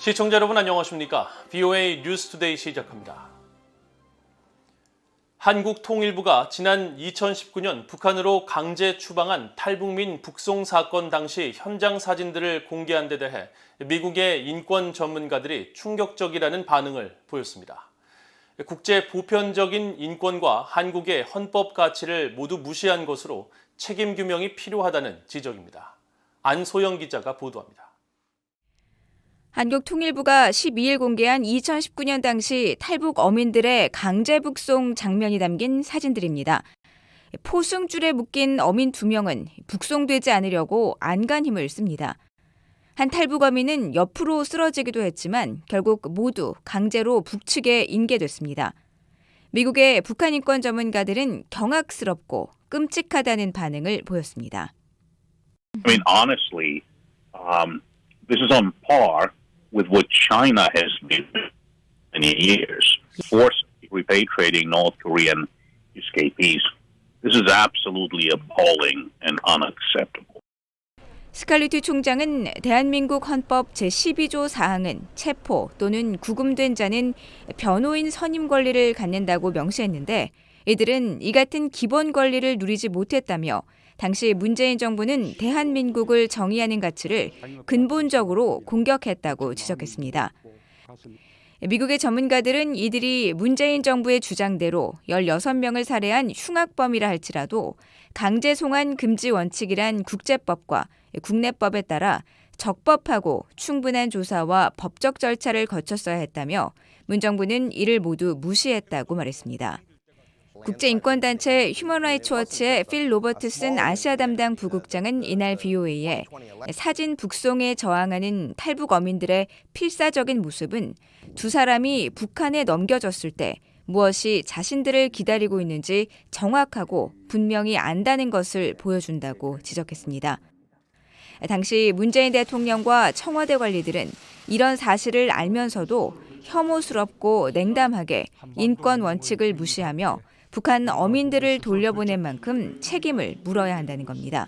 시청자 여러분 안녕하십니까? VOA 뉴스투데이 시작합니다. 한국 통일부가 지난 2019년 북한으로 강제 추방한 탈북민 북송 사건 당시 현장 사진들을 공개한 데 대해 미국의 인권 전문가들이 충격적이라는 반응을 보였습니다. 국제 보편적인 인권과 한국의 헌법 가치를 모두 무시한 것으로 책임 규명이 필요하다는 지적입니다. 안소영 기자가 보도합니다. 한국 통일부가 12일 공개한 2019년 당시 탈북 어민들의 강제 북송 장면이 담긴 사진들입니다. 포승줄에 묶인 어민 2명은 북송되지 않으려고 안간힘을 씁니다. 한 탈북 어민은 옆으로 쓰러지기도 했지만 결국 모두 강제로 북측에 인계됐습니다. 미국의 북한 인권 전문가들은 경악스럽고 끔찍하다는 반응을 보였습니다. I mean, honestly, this is on par with what China has been many years, forcibly repatriating North Korean escapees. This is absolutely appalling and unacceptable. 스칼리티 총장은 대한민국 헌법 제12조 사항은 체포 또는 구금된 자는 변호인 선임 권리를 갖는다고 명시했는데 이들은 이 같은 기본 권리를 누리지 못했다며 당시 문재인 정부는 대한민국을 정의하는 가치를 근본적으로 공격했다고 지적했습니다. 미국의 전문가들은 이들이 문재인 정부의 주장대로 16명을 살해한 흉악범이라 할지라도 강제 송환 금지 원칙이란 국제법과 국내법에 따라 적법하고 충분한 조사와 법적 절차를 거쳤어야 했다며 문 정부는 이를 모두 무시했다고 말했습니다. 국제인권단체 휴먼라이츠 워치의 필 로버트슨 아시아 담당 부국장은 이날 VOA에 사진 북송에 저항하는 탈북 어민들의 필사적인 모습은 두 사람이 북한에 넘겨졌을 때 무엇이 자신들을 기다리고 있는지 정확하고 분명히 안다는 것을 보여준다고 지적했습니다. 당시 문재인 대통령과 청와대 관리들은 이런 사실을 알면서도 혐오스럽고 냉담하게 인권 원칙을 무시하며 북한 어민들을 돌려보낸 만큼 책임을 물어야 한다는 겁니다.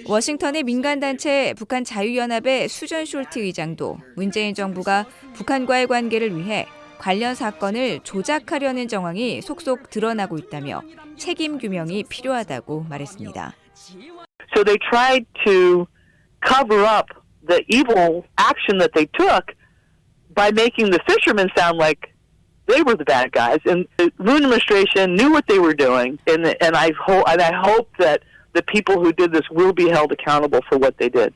워싱턴의 민간단체 북한 자유연합의 수전 숄트 의장도 문재인 정부가 북한과의 관계를 위해 관련 사건을 조작하려는 정황이 속속 드러나고 있다며 책임 규명이 필요하다고 말했습니다. So they tried to cover up the evil action that they took by making the fishermen sound like they were the bad guys, and the Moon administration knew what they were doing, and I hope that the people who did this will be held accountable for what they did.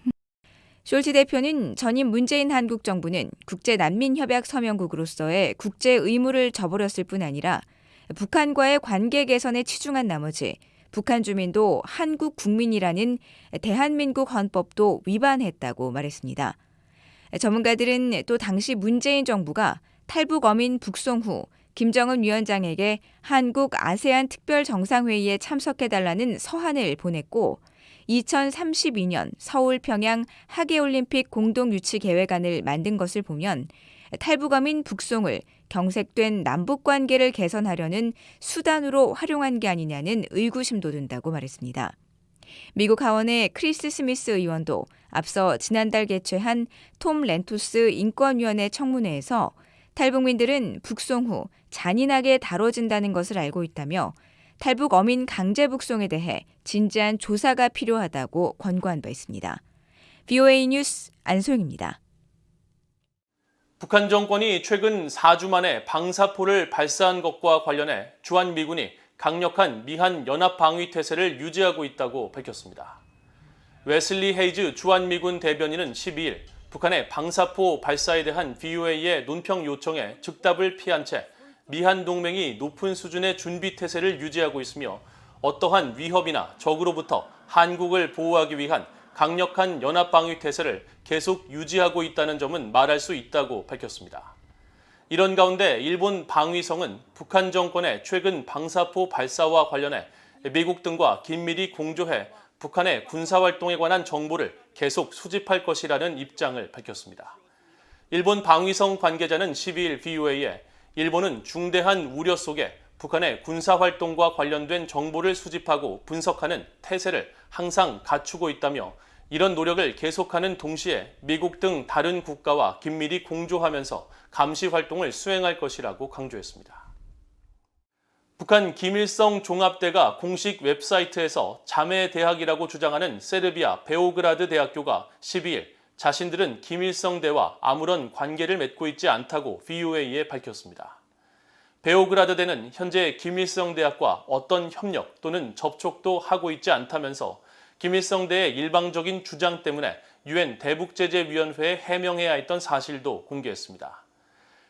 숄트 대표는 전임 문재인 한국 정부는 국제난민협약 서명국으로서의 국제 의무를 저버렸을 뿐 아니라 북한과의 관계 개선에 치중한 나머지 북한 주민도 한국 국민이라는 대한민국 헌법도 위반했다고 말했습니다. 전문가들은 또 당시 문재인 정부가 탈북 어민 북송 후 김정은 위원장에게 한국 아세안 특별정상회의에 참석해달라는 서한을 보냈고 2032년 서울 평양 하계올림픽 공동유치계획안을 만든 것을 보면 탈북 어민 북송을 경색된 남북관계를 개선하려는 수단으로 활용한 게 아니냐는 의구심도 든다고 말했습니다. 미국 하원의 크리스 스미스 의원도 앞서 지난달 개최한 톰 렌토스 인권위원회 청문회에서 탈북민들은 북송 후 잔인하게 다뤄진다는 것을 알고 있다며 탈북 어민 강제 북송에 대해 진지한 조사가 필요하다고 권고한 바 있습니다. VOA 뉴스 안소영입니다. 북한 정권이 최근 4주 만에 방사포를 발사한 것과 관련해 주한미군이 강력한 미한 연합방위태세를 유지하고 있다고 밝혔습니다. 웨슬리 헤이즈 주한미군 대변인은 12일 북한의 방사포 발사에 대한 VOA의 논평 요청에 즉답을 피한 채 미한 동맹이 높은 수준의 준비태세를 유지하고 있으며 어떠한 위협이나 적으로부터 한국을 보호하기 위한 강력한 연합방위태세를 계속 유지하고 있다는 점은 말할 수 있다고 밝혔습니다. 이런 가운데 일본 방위성은 북한 정권의 최근 방사포 발사와 관련해 미국 등과 긴밀히 공조해 북한의 군사활동에 관한 정보를 계속 수집할 것이라는 입장을 밝혔습니다. 일본 방위성 관계자는 12일 VOA에 일본은 중대한 우려 속에 북한의 군사활동과 관련된 정보를 수집하고 분석하는 태세를 항상 갖추고 있다며 이런 노력을 계속하는 동시에 미국 등 다른 국가와 긴밀히 공조하면서 감시 활동을 수행할 것이라고 강조했습니다. 북한 김일성 종합대가 공식 웹사이트에서 자매 대학이라고 주장하는 세르비아 베오그라드 대학교가 12일 자신들은 김일성대와 아무런 관계를 맺고 있지 않다고 VOA에 밝혔습니다. 베오그라드대는 현재 김일성대학과 어떤 협력 또는 접촉도 하고 있지 않다면서 김일성대의 일방적인 주장 때문에 UN 대북제재위원회에 해명해야 했던 사실도 공개했습니다.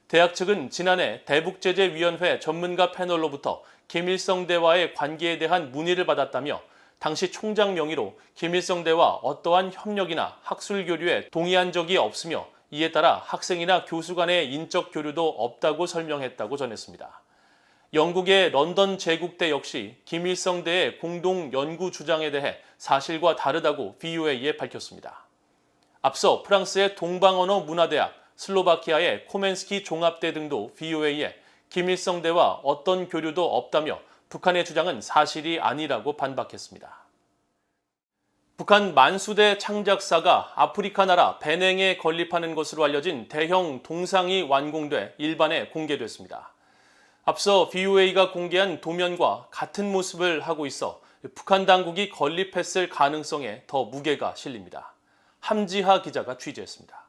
대학 측은 지난해 대북제재위원회 전문가 패널로부터 김일성대와의 관계에 대한 문의를 받았다며 당시 총장 명의로 김일성대와 어떠한 협력이나 학술 교류에 동의한 적이 없으며 이에 따라 학생이나 교수 간의 인적 교류도 없다고 설명했다고 전했습니다. 영국의 런던 제국대 역시 김일성대의 공동 연구 주장에 대해 사실과 다르다고 VOA에 밝혔습니다. 앞서 프랑스의 동방언어 문화대학, 슬로바키아의 코멘스키 종합대 등도 VOA에 김일성대와 어떤 교류도 없다며 북한의 주장은 사실이 아니라고 반박했습니다. 북한 만수대 창작사가 아프리카 나라 베냉에 건립하는 것으로 알려진 대형 동상이 완공돼 일반에 공개됐습니다. 앞서 VOA가 공개한 도면과 같은 모습을 하고 있어 북한 당국이 건립했을 가능성에 더 무게가 실립니다. 함지하 기자가 취재했습니다.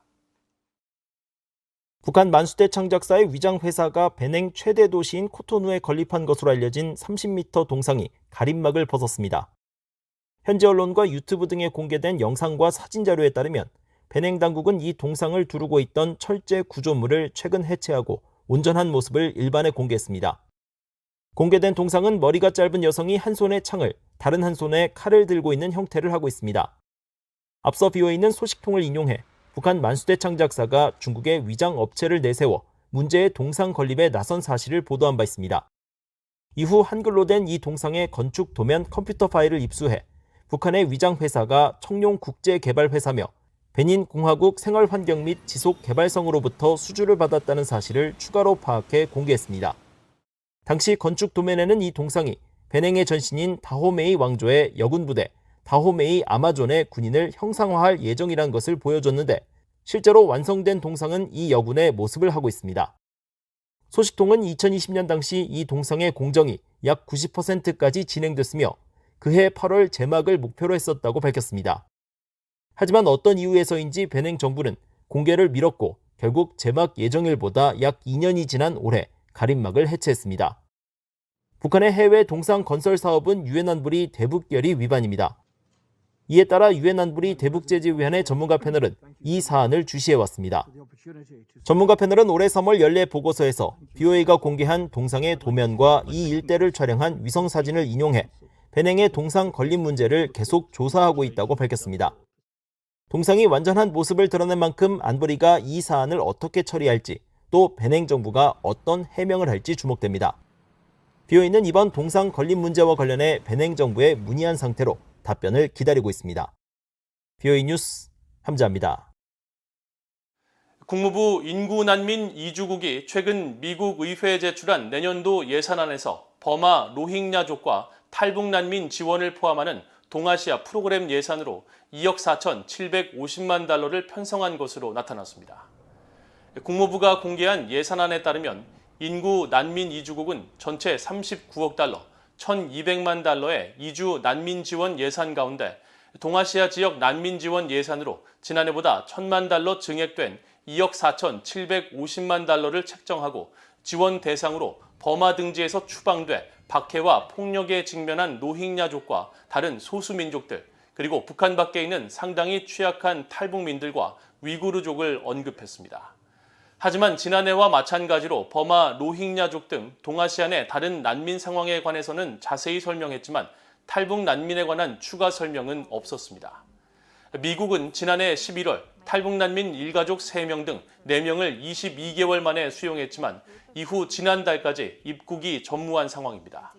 북한 만수대 창작사의 위장회사가 베냉 최대 도시인 코토누에 건립한 것으로 알려진 30m 동상이 가림막을 벗었습니다. 현지 언론과 유튜브 등에 공개된 영상과 사진 자료에 따르면 베냉 당국은 이 동상을 두르고 있던 철제 구조물을 최근 해체하고 온전한 모습을 일반에 공개했습니다. 공개된 동상은 머리가 짧은 여성이 한 손에 창을, 다른 한 손에 칼을 들고 있는 형태를 하고 있습니다. 앞서 VOA는 소식통을 인용해 북한 만수대 창작사가 중국의 위장 업체를 내세워 문제의 동상 건립에 나선 사실을 보도한 바 있습니다. 이후 한글로 된 이 동상의 건축 도면 컴퓨터 파일을 입수해 북한의 위장회사가 청룡국제개발회사며 베닌 공화국 생활환경 및 지속개발성으로부터 수주를 받았다는 사실을 추가로 파악해 공개했습니다. 당시 건축 도면에는 이 동상이 베냉의 전신인 다호메이 왕조의 여군부대 다호메이 아마존의 군인을 형상화할 예정이란 것을 보여줬는데 실제로 완성된 동상은 이 여군의 모습을 하고 있습니다. 소식통은 2020년 당시 이 동상의 공정이 약 90%까지 진행됐으며 그해 8월 제막을 목표로 했었다고 밝혔습니다. 하지만 어떤 이유에서인지 베냉 정부는 공개를 미뤘고 결국 제막 예정일보다 약 2년이 지난 올해 가림막을 해체했습니다. 북한의 해외 동상 건설 사업은 유엔 안보리 대북결의 위반입니다. 이에 따라 유엔 안보리 대북제재위원회 전문가 패널은 이 사안을 주시해왔습니다. 전문가 패널은 올해 3월 연례 보고서에서 VOA가 공개한 동상의 도면과 이 일대를 촬영한 위성사진을 인용해 베냉의 동상 건립 문제를 계속 조사하고 있다고 밝혔습니다. 동상이 완전한 모습을 드러낸 만큼 안보리가 이 사안을 어떻게 처리할지 또 베냉 정부가 어떤 해명을 할지 주목됩니다. VOA는 이번 동상 건립 문제와 관련해 베냉 정부에 문의한 상태로 답변을 기다리고 있습니다. VOA 뉴스 함자입니다. 국무부 인구난민 이주국이 최근 미국 의회에 제출한 내년도 예산안에서 버마 로힝야족과 탈북난민 지원을 포함하는 동아시아 프로그램 예산으로 2억 4,750만 달러를 편성한 것으로 나타났습니다. 국무부가 공개한 예산안에 따르면 인구 난민 이주국은 전체 39억 달러, 1,200만 달러의 이주 난민 지원 예산 가운데 동아시아 지역 난민 지원 예산으로 지난해보다 1,000만 달러 증액된 2억 4,750만 달러를 책정하고 지원 대상으로 버마 등지에서 추방돼 박해와 폭력에 직면한 로힝야족과 다른 소수민족들, 그리고 북한 밖에 있는 상당히 취약한 탈북민들과 위구르족을 언급했습니다. 하지만 지난해와 마찬가지로 버마 로힝야족 등 동아시아 내 다른 난민 상황에 관해서는 자세히 설명했지만 탈북 난민에 관한 추가 설명은 없었습니다. 미국은 지난해 11월 탈북 난민 일가족 3명 등 4명을 22개월 만에 수용했지만 이후 지난달까지 입국이 전무한 상황입니다.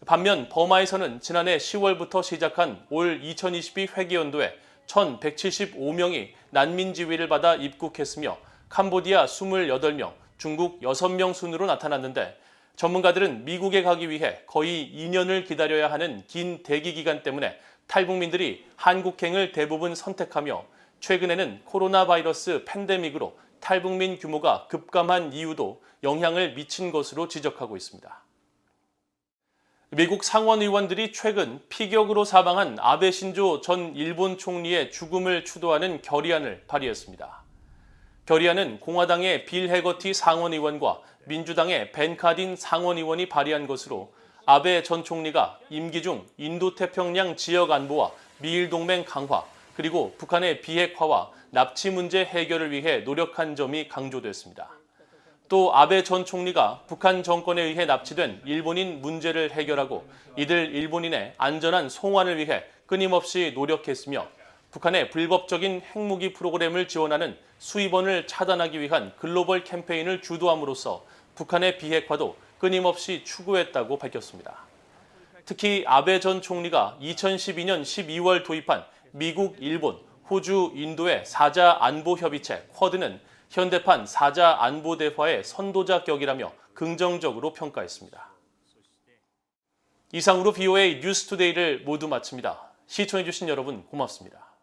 반면 버마에서는 지난해 10월부터 시작한 올 2022 회계연도에 1,175명이 난민 지위를 받아 입국했으며 캄보디아 28명, 중국 6명 순으로 나타났는데 전문가들은 미국에 가기 위해 거의 2년을 기다려야 하는 긴 대기 기간 때문에 탈북민들이 한국행을 대부분 선택하며 최근에는 코로나 바이러스 팬데믹으로 탈북민 규모가 급감한 이유도 영향을 미친 것으로 지적하고 있습니다. 미국 상원 의원들이 최근 피격으로 사망한 아베 신조 전 일본 총리의 죽음을 추도하는 결의안을 발의했습니다. 결의안은 공화당의 빌 해거티 상원 의원과 민주당의 벤 카딘 상원 의원이 발의한 것으로 아베 전 총리가 임기 중 인도태평양 지역 안보와 미일 동맹 강화, 그리고 북한의 비핵화와 납치 문제 해결을 위해 노력한 점이 강조됐습니다. 또 아베 전 총리가 북한 정권에 의해 납치된 일본인 문제를 해결하고 이들 일본인의 안전한 송환을 위해 끊임없이 노력했으며 북한의 불법적인 핵무기 프로그램을 지원하는 수입원을 차단하기 위한 글로벌 캠페인을 주도함으로써 북한의 비핵화도 끊임없이 추구했다고 밝혔습니다. 특히 아베 전 총리가 2012년 12월 도입한 미국, 일본, 호주, 인도의 사자 안보 협의체 쿼드는 현대판 사자 안보 대화의 선도자 격이라며 긍정적으로 평가했습니다. 이상으로 BOA 뉴스투데이를 모두 마칩니다. 시청해주신 여러분 고맙습니다.